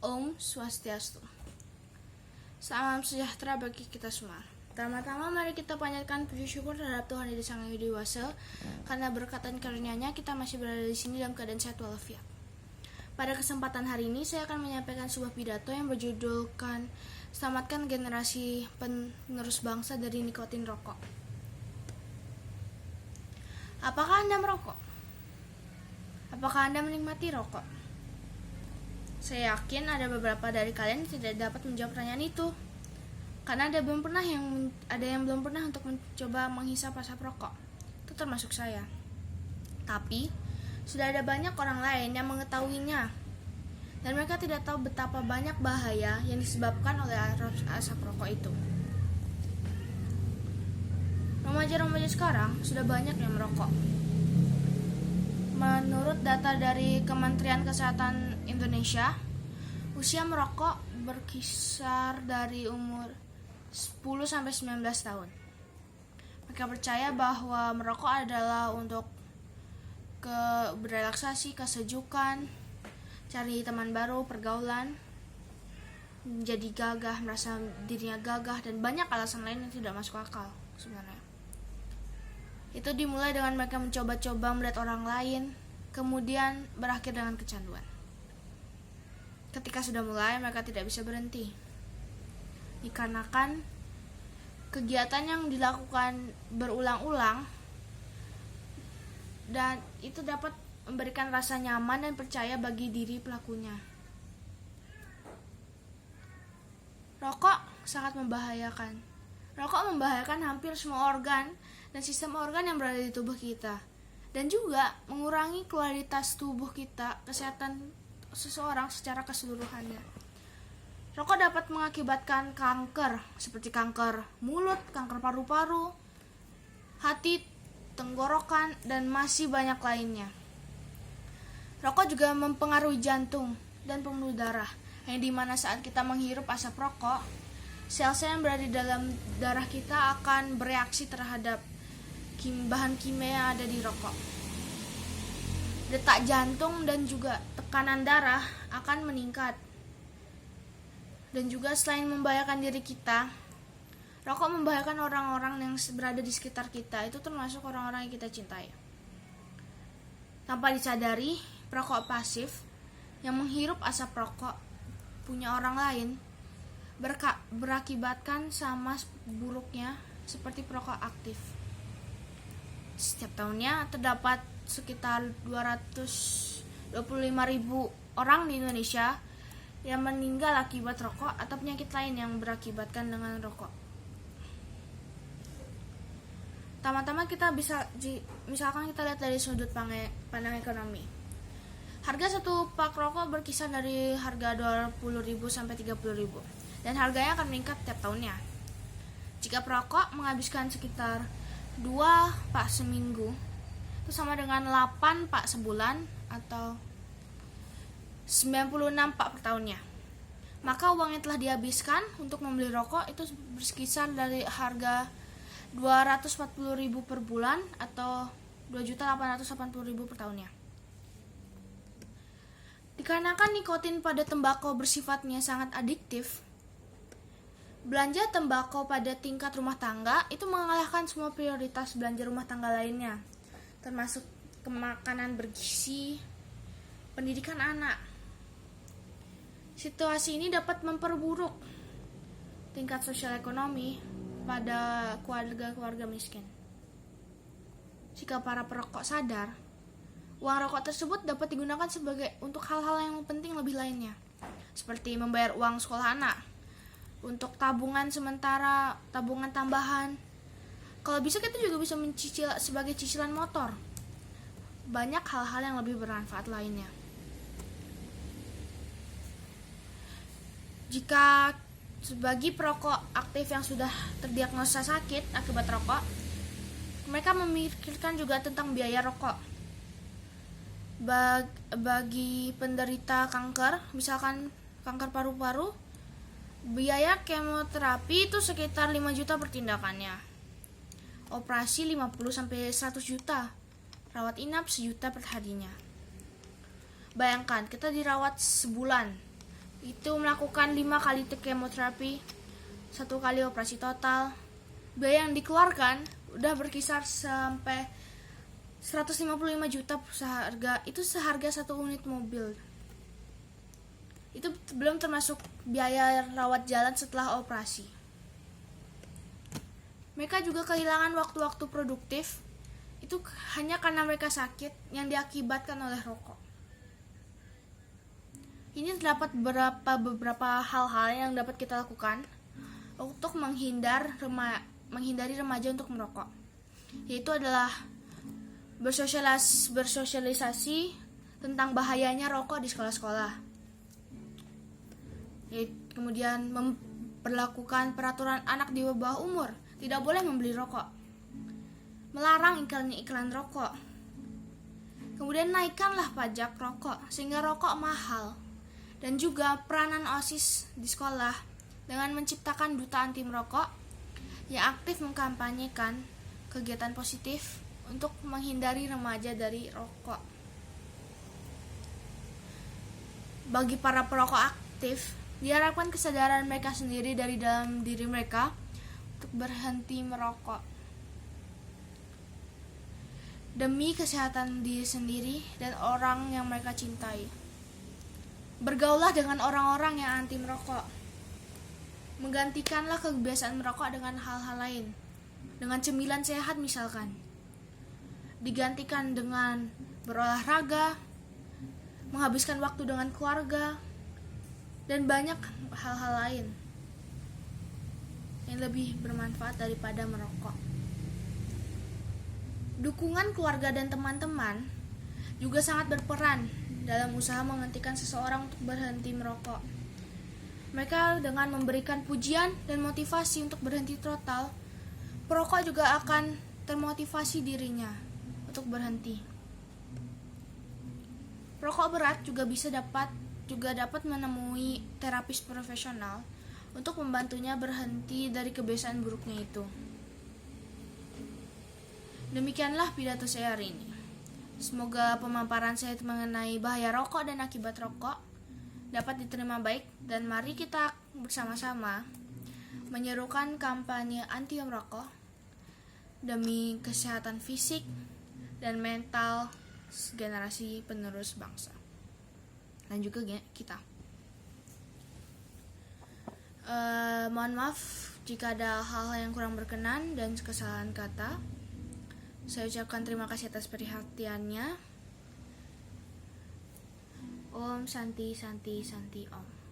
Om Swastiastu. Salam sejahtera bagi kita semua. Pertama-tama mari kita panjatkan puji syukur terhadap Tuhan yang Sang Hyang Widi Wasa, karena berkat dan karunia-Nya kita masih berada di sini dalam keadaan sehat walafiat. Pada kesempatan hari ini saya akan menyampaikan sebuah pidato yang berjudulkan Selamatkan Generasi Penerus Bangsa dari Nikotin Rokok. Apakah Anda merokok? Apakah Anda menikmati rokok? Saya yakin ada beberapa dari kalian yang tidak dapat menjawab pertanyaan itu, karena ada yang belum pernah untuk mencoba menghisap asap rokok. Itu termasuk saya. Tapi sudah ada banyak orang lain yang mengetahuinya, dan mereka tidak tahu betapa banyak bahaya yang disebabkan oleh asap rokok itu. Remaja-remaja sekarang sudah banyak yang merokok. Menurut data dari Kementerian Kesehatan Indonesia, usia merokok berkisar dari umur 10-19 tahun. Mereka percaya bahwa merokok adalah untuk berrelaksasi, kesejukan, cari teman baru, pergaulan, menjadi gagah, merasa dirinya gagah, dan banyak alasan lain yang tidak masuk akal sebenarnya. Itu dimulai dengan mereka mencoba-coba melihat orang lain, kemudian berakhir dengan kecanduan. Ketika sudah mulai, mereka tidak bisa berhenti, dikarenakan kegiatan yang dilakukan berulang-ulang, dan itu dapat memberikan rasa nyaman dan percaya bagi diri pelakunya. Rokok sangat membahayakan. Rokok membahayakan hampir semua organ dan sistem organ yang berada di tubuh kita, dan juga mengurangi kualitas tubuh kita, kesehatan seseorang secara keseluruhannya. Rokok dapat mengakibatkan kanker seperti kanker mulut, kanker paru-paru, hati, tenggorokan, dan masih banyak lainnya. Rokok juga mempengaruhi jantung dan pembuluh darah, yang dimana saat kita menghirup asap rokok, sel-sel yang berada di dalam darah kita akan bereaksi terhadap bahan kimia yang ada di rokok. Detak jantung dan juga tekanan darah akan meningkat. Dan juga selain membahayakan diri kita, rokok membahayakan orang-orang yang berada di sekitar kita, itu termasuk orang-orang yang kita cintai. Tanpa disadari, perokok pasif yang menghirup asap rokok punya orang lain berakibatkan sama buruknya seperti perokok aktif. Setiap tahunnya terdapat sekitar 225.000 orang di Indonesia yang meninggal akibat rokok atau penyakit lain yang berakibatkan dengan rokok. Tama-tama misalkan kita lihat dari sudut pandang ekonomi. Harga satu pak rokok berkisar dari harga 20.000 sampai 30.000, dan harganya akan meningkat tiap tahunnya. Jika perokok menghabiskan sekitar 2 pak seminggu, itu sama dengan 8 pak sebulan atau 96 pak per tahunnya. Maka uang yang telah dihabiskan untuk membeli rokok itu berkisar dari harga 240.000 per bulan atau 2.880.000 per tahunnya. Dikarenakan nikotin pada tembakau bersifatnya sangat adiktif, belanja tembakau pada tingkat rumah tangga itu mengalahkan semua prioritas belanja rumah tangga lainnya, termasuk makanan bergizi, pendidikan anak. Situasi ini dapat memperburuk tingkat sosial ekonomi pada keluarga-keluarga miskin. Jika para perokok sadar, uang rokok tersebut dapat digunakan untuk hal-hal yang penting lebih lainnya, seperti membayar uang sekolah anak, untuk tabungan sementara, tabungan tambahan. Kalau bisa kita juga bisa mencicil sebagai cicilan motor. Banyak hal-hal yang lebih bermanfaat lainnya. Jika bagi perokok aktif yang sudah terdiagnosa sakit akibat rokok, mereka memikirkan juga tentang biaya rokok. Bagi penderita kanker, misalkan kanker paru-paru, biaya kemoterapi itu sekitar 5 juta per tindakannya. Operasi 50-100 juta. Rawat inap 1 juta per harinya. Bayangkan, kita dirawat sebulan. itu melakukan 5 kali kemoterapi, 1 kali operasi total. Biaya yang dikeluarkan udah berkisar sampai 155 juta seharga 1 unit mobil. Itu belum termasuk biaya rawat jalan setelah operasi. Mereka juga kehilangan waktu-waktu produktif itu hanya karena mereka sakit yang diakibatkan oleh rokok. Ini terdapat beberapa hal-hal yang dapat kita lakukan untuk menghindari remaja untuk merokok, yaitu adalah bersosialisasi tentang bahayanya rokok di sekolah-sekolah. Kemudian memperlakukan peraturan anak di bawah umur tidak boleh membeli rokok, melarang iklan rokok. Kemudian naikkanlah pajak rokok sehingga rokok mahal. Dan juga peranan OSIS di sekolah dengan menciptakan duta anti merokok yang aktif mengkampanyekan kegiatan positif untuk menghindari remaja dari rokok. Bagi para perokok aktif, diharapkan kesadaran mereka sendiri dari dalam diri mereka untuk berhenti merokok demi kesehatan diri sendiri dan orang yang mereka cintai. Bergaullah dengan orang-orang yang anti merokok. Menggantikanlah kebiasaan merokok dengan hal-hal lain, dengan cemilan sehat misalkan. Digantikan dengan berolahraga, menghabiskan waktu dengan keluarga, dan banyak hal-hal lain yang lebih bermanfaat daripada merokok. Dukungan keluarga dan teman-teman juga sangat berperan dalam usaha menghentikan seseorang untuk berhenti merokok. Mereka dengan memberikan pujian dan motivasi untuk berhenti total, perokok juga akan termotivasi dirinya untuk berhenti. Perokok berat juga dapat menemui terapis profesional untuk membantunya berhenti dari kebiasaan buruknya itu. Demikianlah pidato saya hari ini. Semoga pemaparan saya mengenai bahaya rokok dan akibat rokok dapat diterima baik, dan mari kita bersama-sama menyerukan kampanye anti merokok demi kesehatan fisik dan mental generasi penerus bangsa dan juga kita. Mohon maaf jika ada hal-hal yang kurang berkenan dan kesalahan kata. Saya ucapkan terima kasih atas perhatiannya. Om Santi Santi Santi Om.